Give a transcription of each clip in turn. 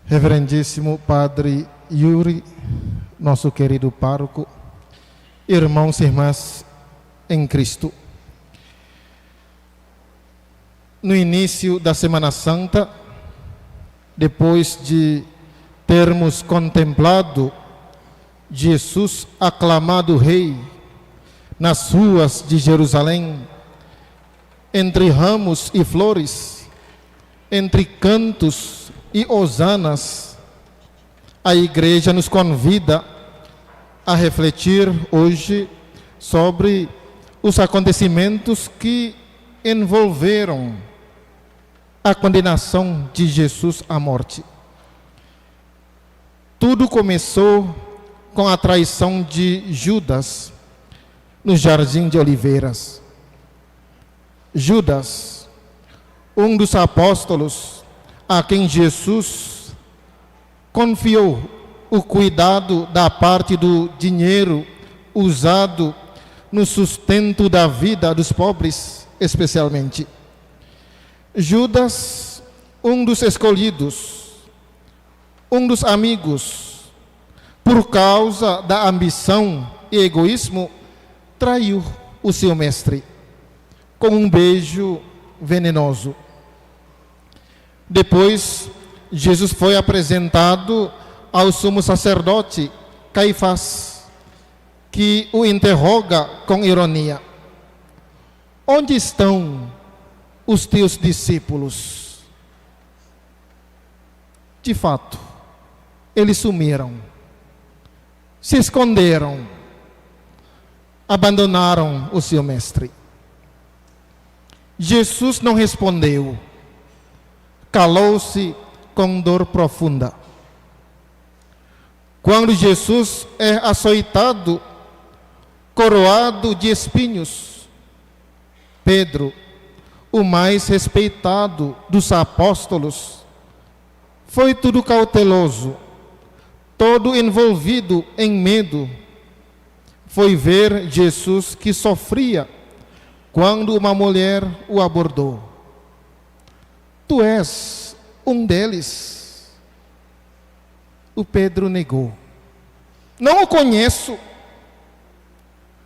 Reverendíssimo Padre Yuri, nosso querido pároco, irmãos e irmãs em Cristo. No início da Semana Santa, depois de termos contemplado Jesus aclamado Rei nas ruas de Jerusalém, entre ramos e flores, entre cantos e hosanas, a Igreja nos convida a refletir hoje sobre os acontecimentos que envolveram a condenação de Jesus à morte. Tudo começou com a traição de Judas no Jardim de Oliveiras. Judas, um dos apóstolos a quem Jesus confiou o cuidado da parte do dinheiro usado no sustento da vida dos pobres, especialmente. Judas, um dos escolhidos, um dos amigos, por causa da ambição e egoísmo, traiu o seu mestre com um beijo venenoso. Depois, Jesus foi apresentado ao sumo sacerdote Caifás, que o interroga com ironia: onde estão os teus discípulos? De fato, eles sumiram, se esconderam, abandonaram o seu mestre. Jesus não respondeu, calou-se com dor profunda. Quando Jesus é açoitado, coroado de espinhos, Pedro, o mais respeitado dos apóstolos, foi tudo cauteloso, todo envolvido em medo. Foi ver Jesus que sofria quando uma mulher o abordou. Tu és um deles. O Pedro negou. Não o conheço.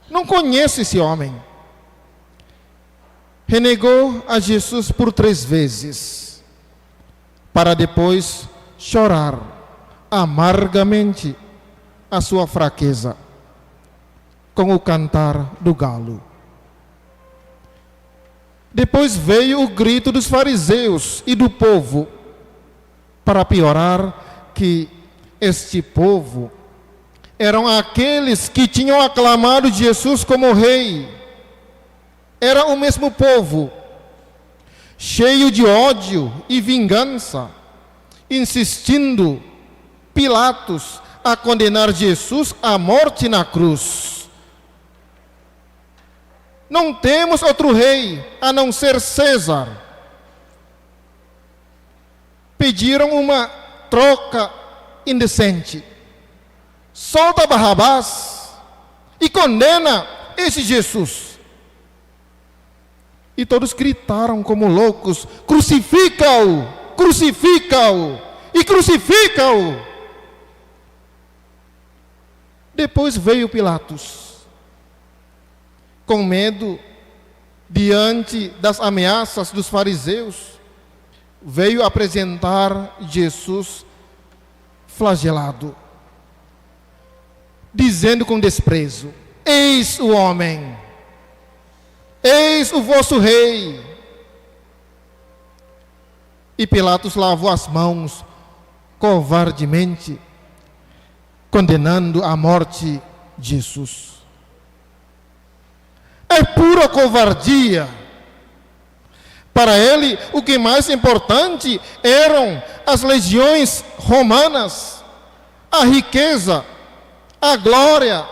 Não conheço esse homem. Renegou a Jesus por 3 vezes, para depois chorar amargamente a sua fraqueza, com o cantar do galo. Depois veio o grito dos fariseus e do povo, para piorar, que este povo eram aqueles que tinham aclamado Jesus como rei. Era o mesmo povo, cheio de ódio e vingança, insistindo Pilatos a condenar Jesus à morte na cruz. Não temos outro rei a não ser César. Pediram uma troca indecente. Solta Barrabás e condena esse Jesus. E todos gritaram como loucos: crucifica-o, crucifica-o e crucifica-o. Depois veio Pilatos, com medo, diante das ameaças dos fariseus, veio apresentar Jesus flagelado, dizendo com desprezo: eis o homem, eis o vosso rei. E Pilatos lavou as mãos covardemente, condenando à morte Jesus. É pura covardia. Para ele, o que mais importante eram as legiões romanas, a riqueza, a glória,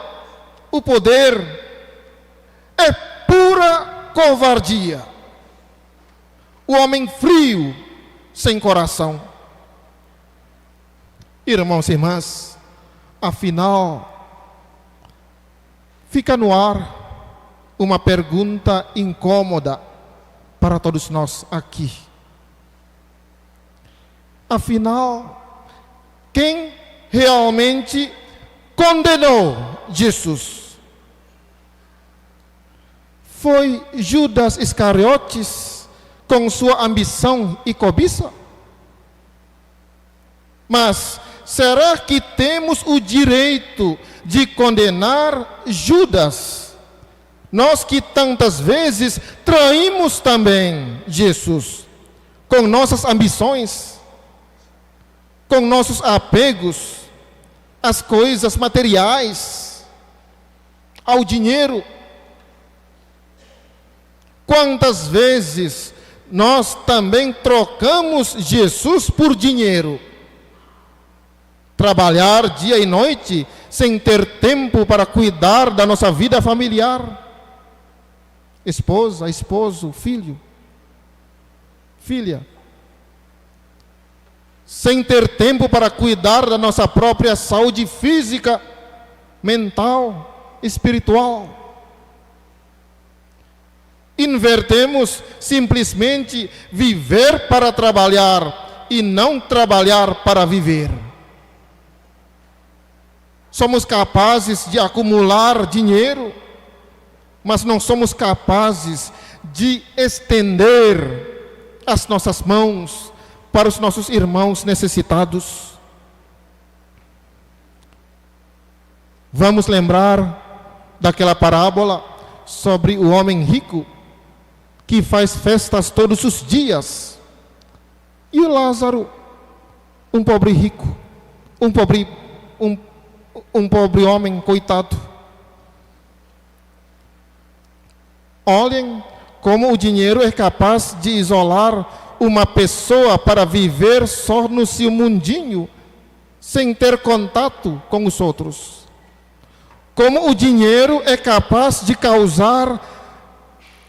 o poder. É pura covardia. O homem frio, sem coração. Irmãos e irmãs, afinal, fica no ar uma pergunta incômoda para todos nós aqui. Afinal, quem realmente condenou Jesus? Foi Judas Iscariotes com sua ambição e cobiça? Mas será que temos o direito de condenar Judas? Nós que tantas vezes traímos também Jesus com nossas ambições, com nossos apegos às coisas materiais, ao dinheiro. Quantas vezes nós também trocamos Jesus por dinheiro? Trabalhar dia e noite sem ter tempo para cuidar da nossa vida familiar. Esposa, esposo, filho, filha. Sem ter tempo para cuidar da nossa própria saúde física, mental, espiritual. Invertemos simplesmente viver para trabalhar e não trabalhar para viver. Somos capazes de acumular dinheiro, mas não somos capazes de estender as nossas mãos para os nossos irmãos necessitados. Vamos lembrar daquela parábola sobre o homem rico que faz festas todos os dias, e o Lázaro, um pobre rico, um pobre homem, coitado. Olhem como o dinheiro é capaz de isolar uma pessoa para viver só no seu mundinho, sem ter contato com os outros. Como o dinheiro é capaz de causar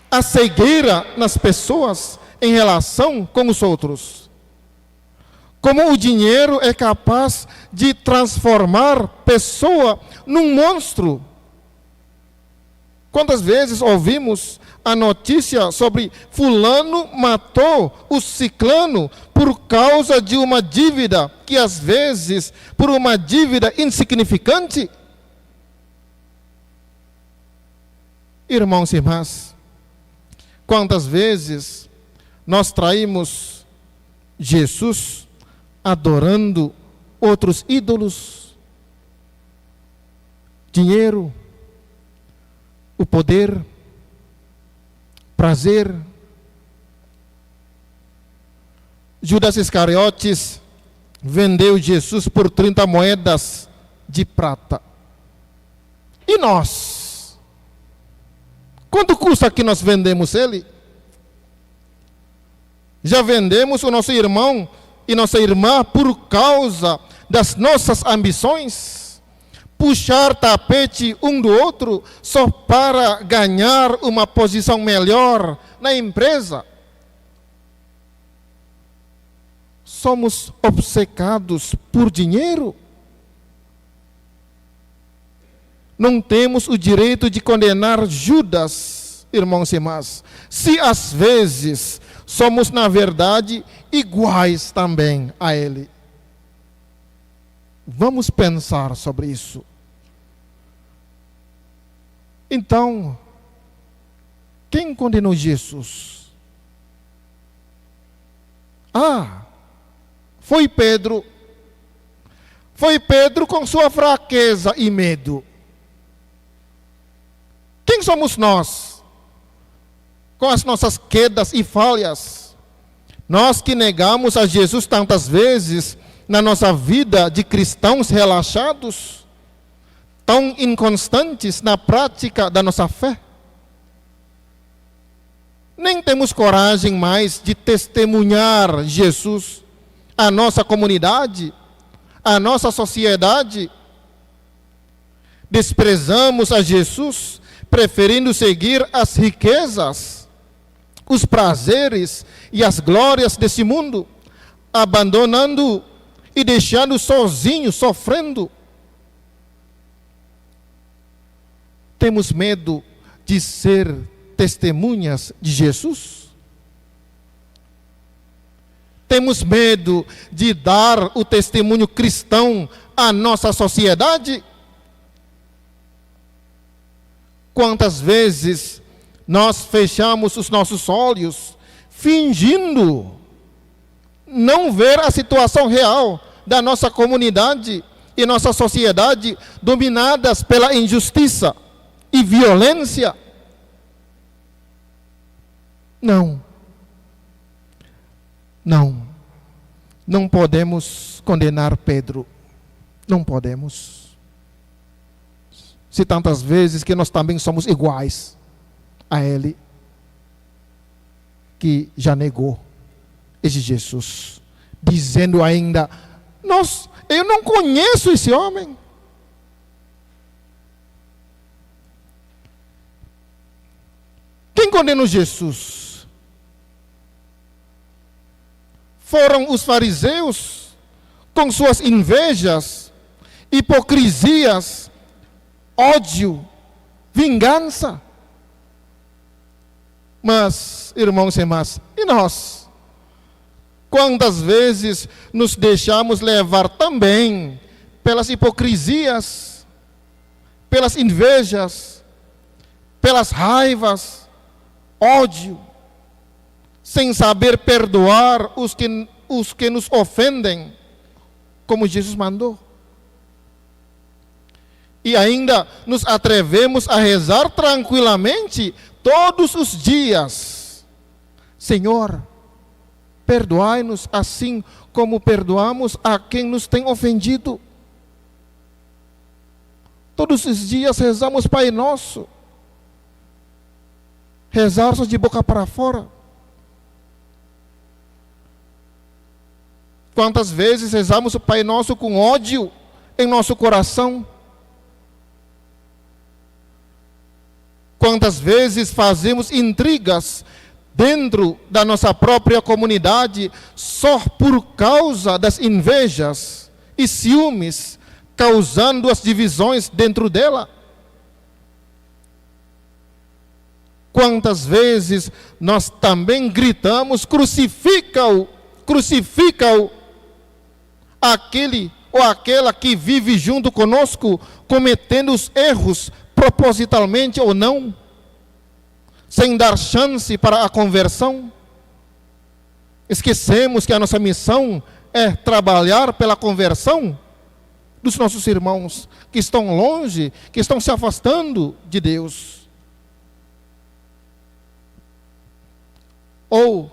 a cegueira nas pessoas em relação com os outros. Como o dinheiro é capaz de transformar pessoa num monstro. Quantas vezes ouvimos a notícia sobre fulano matou o ciclano por causa de uma dívida, que às vezes, por uma dívida insignificante? Irmãos e irmãs, quantas vezes nós traímos Jesus adorando outros ídolos, dinheiro, o poder, prazer. Judas Iscariotes vendeu Jesus por 30 moedas de prata. E nós? Quanto custa que nós vendemos ele? Já vendemos o nosso irmão e nossa irmã por causa das nossas ambições? Puxar tapete um do outro só para ganhar uma posição melhor na empresa? Somos obcecados por dinheiro? Não temos o direito de condenar Judas, irmãos e irmãs, se às vezes somos, na verdade, iguais também a ele. Vamos pensar sobre isso. Então, quem condenou Jesus? Foi Pedro. Foi Pedro com sua fraqueza e medo. Quem somos nós? Com as nossas quedas e falhas. Nós que negamos a Jesus tantas vezes na nossa vida de cristãos relaxados, tão inconstantes na prática da nossa fé. Nem temos coragem mais de testemunhar Jesus à nossa comunidade, à nossa sociedade. Desprezamos a Jesus, preferindo seguir as riquezas, os prazeres e as glórias desse mundo, abandonando e deixando sozinho, sofrendo. Temos medo de ser testemunhas de Jesus? temos medo de dar o testemunho cristão à nossa sociedade? Quantas vezes nós fechamos os nossos olhos, fingindo não ver a situação real da nossa comunidade e nossa sociedade dominadas pela injustiça e violência? Não podemos condenar Pedro. Não podemos. Se tantas vezes que nós também somos iguais a ele, que já negou esse Jesus, dizendo ainda: eu não conheço esse homem. Quem condenou Jesus? Foram os fariseus, com suas invejas, hipocrisias, ódio, vingança. Mas, irmãos e irmãs, e nós? Quantas vezes nos deixamos levar também pelas hipocrisias, pelas invejas, pelas raivas, ódio, sem saber perdoar os que nos ofendem, como Jesus mandou? E ainda nos atrevemos a rezar tranquilamente todos os dias: Senhor, perdoai-nos assim como perdoamos a quem nos tem ofendido. Todos os dias rezamos Pai Nosso. Rezar só de boca para fora. Quantas vezes rezamos o Pai Nosso com ódio em nosso coração? Quantas vezes fazemos intrigas dentro da nossa própria comunidade só por causa das invejas e ciúmes, causando as divisões dentro dela? Quantas vezes nós também gritamos: crucifica-o, crucifica-o, aquele ou aquela que vive junto conosco, cometendo os erros, propositalmente ou não, sem dar chance para a conversão? Esquecemos que a nossa missão é trabalhar pela conversão dos nossos irmãos que estão longe, que estão se afastando de Deus. Ou,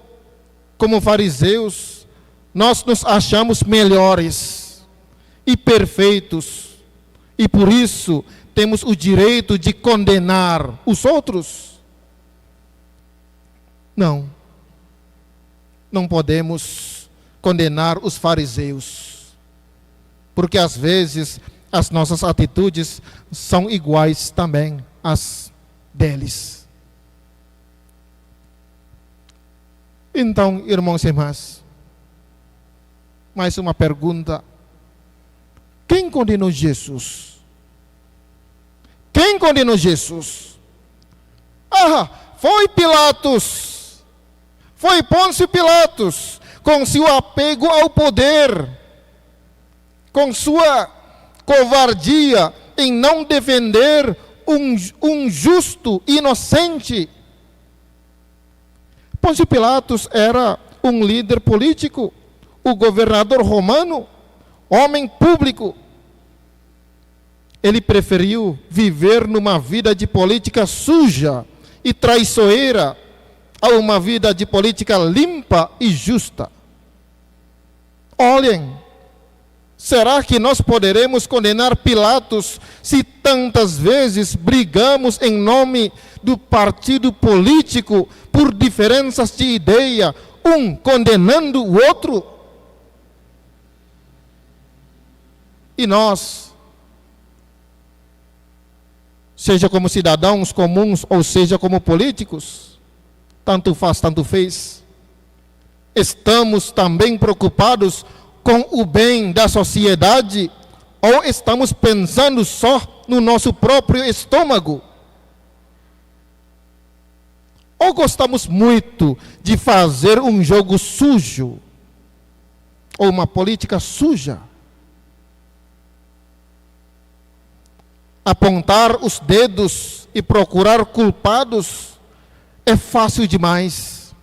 como fariseus, nós nos achamos melhores e perfeitos, e por isso temos o direito de condenar os outros? Não podemos condenar os fariseus, porque às vezes as nossas atitudes são iguais também às deles. Então, irmãos e irmãs, mais uma pergunta: quem condenou Jesus? Quem condenou Jesus? Foi Pilatos, foi Pôncio Pilatos, com seu apego ao poder, com sua covardia em não defender um justo inocente. Pôncio Pilatos era um líder político, o governador romano, homem público. Ele preferiu viver numa vida de política suja e traiçoeira a uma vida de política limpa e justa. Olhem, será que nós poderemos condenar Pilatos se tantas vezes brigamos em nome do partido político por diferenças de ideia, um condenando o outro? E nós, seja como cidadãos comuns ou seja como políticos, tanto faz, tanto fez, estamos também preocupados com o bem da sociedade ou estamos pensando só no nosso próprio estômago? Ou gostamos muito de fazer um jogo sujo ou uma política suja. Apontar os dedos e procurar culpados é fácil demais.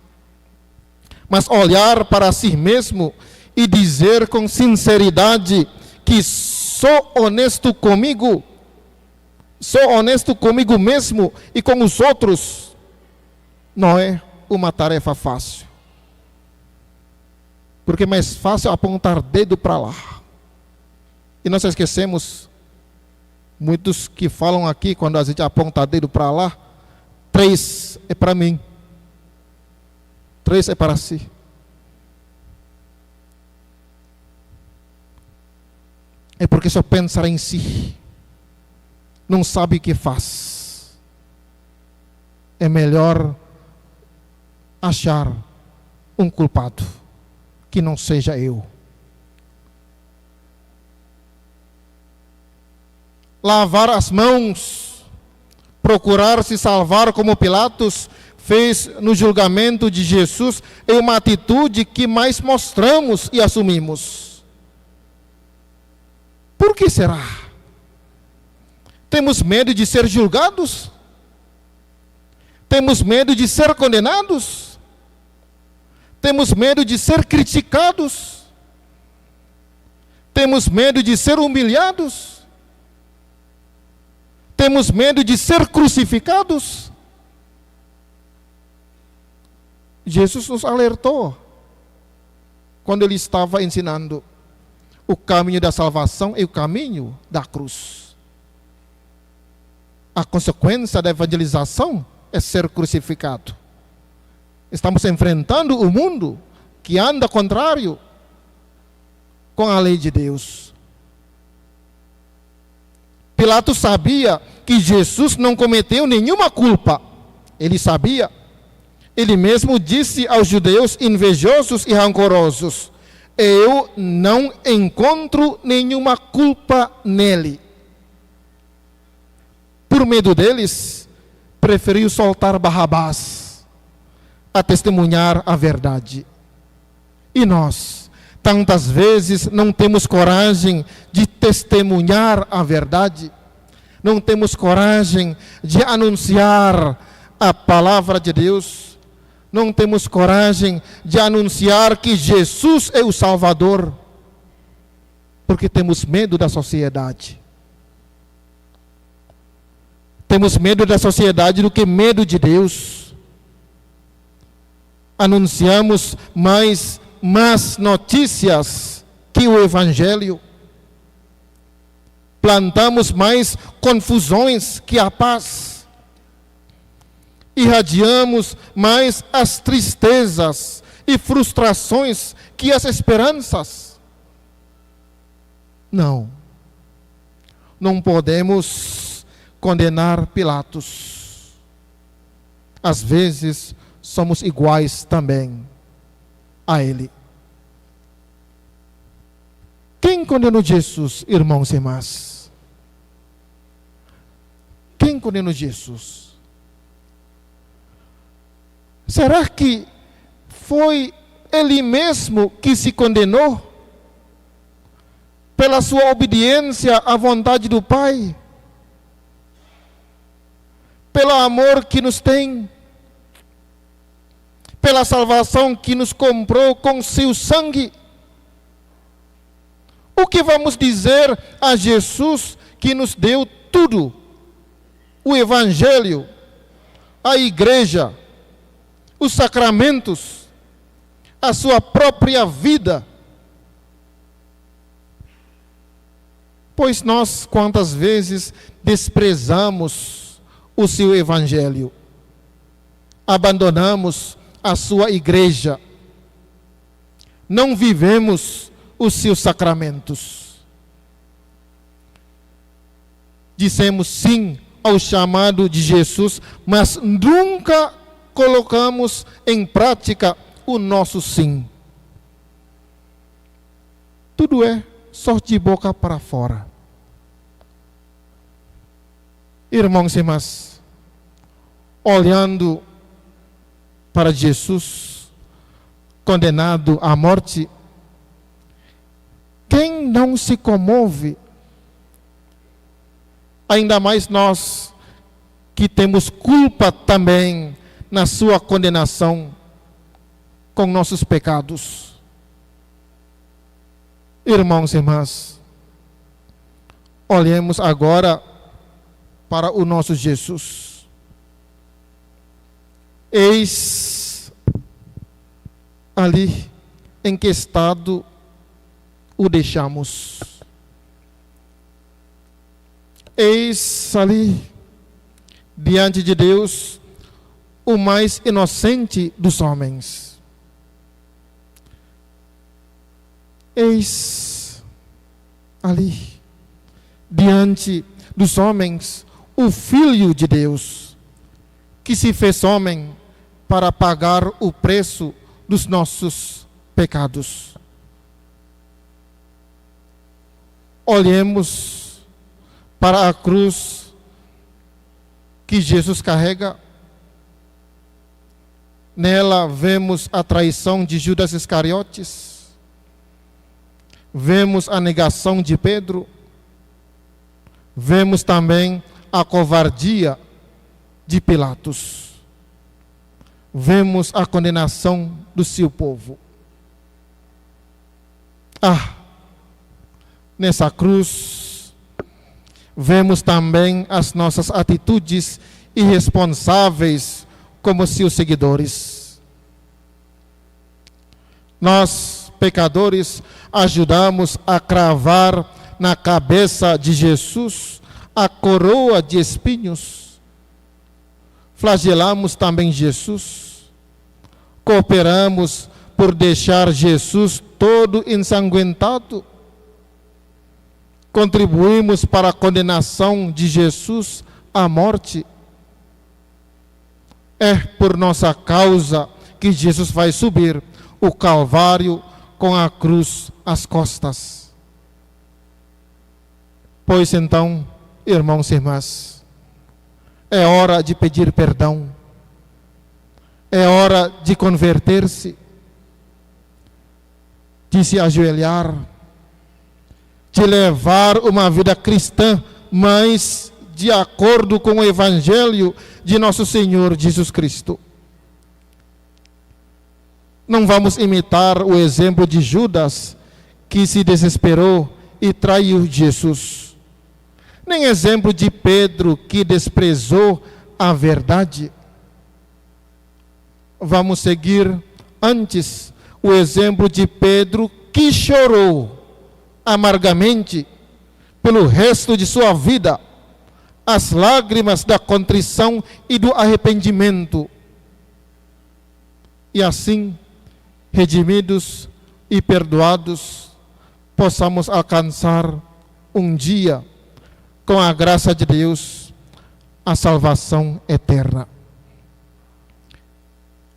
Mas olhar para si mesmo e dizer com sinceridade que sou honesto comigo mesmo e com os outros, não é uma tarefa fácil. Porque é mais fácil apontar dedo para lá. E nós esquecemos, muitos que falam aqui, quando a gente aponta dedo para lá, 3 é para mim, 3 é para si. É porque só pensa em si, não sabe o que faz. É melhor achar um culpado, que não seja eu. Lavar as mãos, procurar se salvar como Pilatos fez no julgamento de Jesus, é uma atitude que mais mostramos e assumimos. Por que será? Temos medo de ser julgados? Temos medo de ser condenados? Temos medo de ser criticados? Temos medo de ser humilhados? Temos medo de ser crucificados? Jesus nos alertou quando ele estava ensinando o caminho da salvação e o caminho da cruz. A consequência da evangelização é ser crucificado. Estamos enfrentando o mundo que anda contrário com a lei de Deus. Pilatos sabia que Jesus não cometeu nenhuma culpa. Ele sabia. Ele mesmo disse aos judeus invejosos e rancorosos: eu não encontro nenhuma culpa nele. Por medo deles, preferiu soltar Barrabás a testemunhar a verdade. E nós, tantas vezes, não temos coragem de testemunhar a verdade, não temos coragem de anunciar a palavra de Deus, não temos coragem de anunciar que Jesus é o Salvador, porque temos medo da sociedade. Temos medo da sociedade do que medo de Deus. Anunciamos mais más notícias que o Evangelho. Plantamos mais confusões que a paz. Irradiamos mais as tristezas e frustrações que as esperanças. Não podemos condenar Pilatos. Às vezes somos iguais também a ele. Quem condenou Jesus, irmãos e irmãs? Quem condenou Jesus? Será que foi ele mesmo que se condenou pela sua obediência à vontade do Pai? Pelo amor que nos tem, pela salvação que nos comprou com seu sangue? O que vamos dizer a Jesus que nos deu tudo? O Evangelho, a igreja, os sacramentos, a sua própria vida. Pois nós, quantas vezes, desprezamos o seu Evangelho, abandonamos a sua igreja, não vivemos os seus sacramentos. Dissemos sim ao chamado de Jesus, mas nunca colocamos em prática o nosso sim. Tudo é só de boca para fora. Irmãos e irmãs, olhando para Jesus, condenado à morte, Quem não se comove? Ainda mais nós que temos culpa também na sua condenação com nossos pecados. Irmãos e irmãs, olhemos agora para o nosso Jesus. Eis ali em que estado o deixamos. Eis ali, diante de Deus, o mais inocente dos homens. Eis ali, diante dos homens, o Filho de Deus, que se fez homem para pagar o preço dos nossos pecados. Olhemos para a cruz que Jesus carrega. Nela vemos a traição de Judas Iscariotes, vemos a negação de Pedro, vemos também a covardia de Pilatos, vemos a condenação do seu povo. Nessa cruz, vemos também as nossas atitudes irresponsáveis como seus seguidores. Nós, pecadores, ajudamos a cravar na cabeça de Jesus a coroa de espinhos. Flagelamos também Jesus. Cooperamos por deixar Jesus todo ensanguentado. Contribuímos para a condenação de Jesus à morte. É por nossa causa que Jesus vai subir o Calvário com a cruz às costas. Pois então, irmãos e irmãs, é hora de pedir perdão, é hora de converter-se, de se ajoelhar, de levar uma vida cristã, mas de acordo com o Evangelho de nosso Senhor Jesus Cristo. Não vamos imitar o exemplo de Judas, que se desesperou e traiu Jesus. Nem exemplo de Pedro, que desprezou a verdade. Vamos seguir antes o exemplo de Pedro, que chorou amargamente pelo resto de sua vida as lágrimas da contrição e do arrependimento. E assim, redimidos e perdoados, possamos alcançar um dia, com a graça de Deus, a salvação eterna.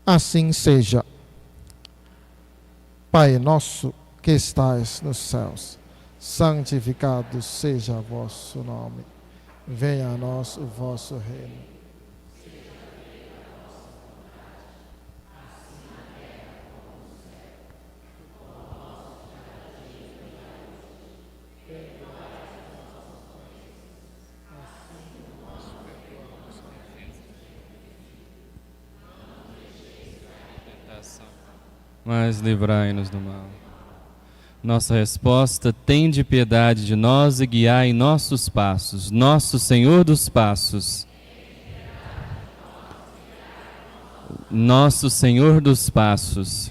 Assim seja. Pai nosso que estais nos céus, santificado seja o vosso nome. Venha a nós o vosso reino. Mas livrai-nos do mal. Nossa resposta: tende piedade de nós e guiai nossos passos. Nosso Senhor dos passos. Nosso Senhor dos passos.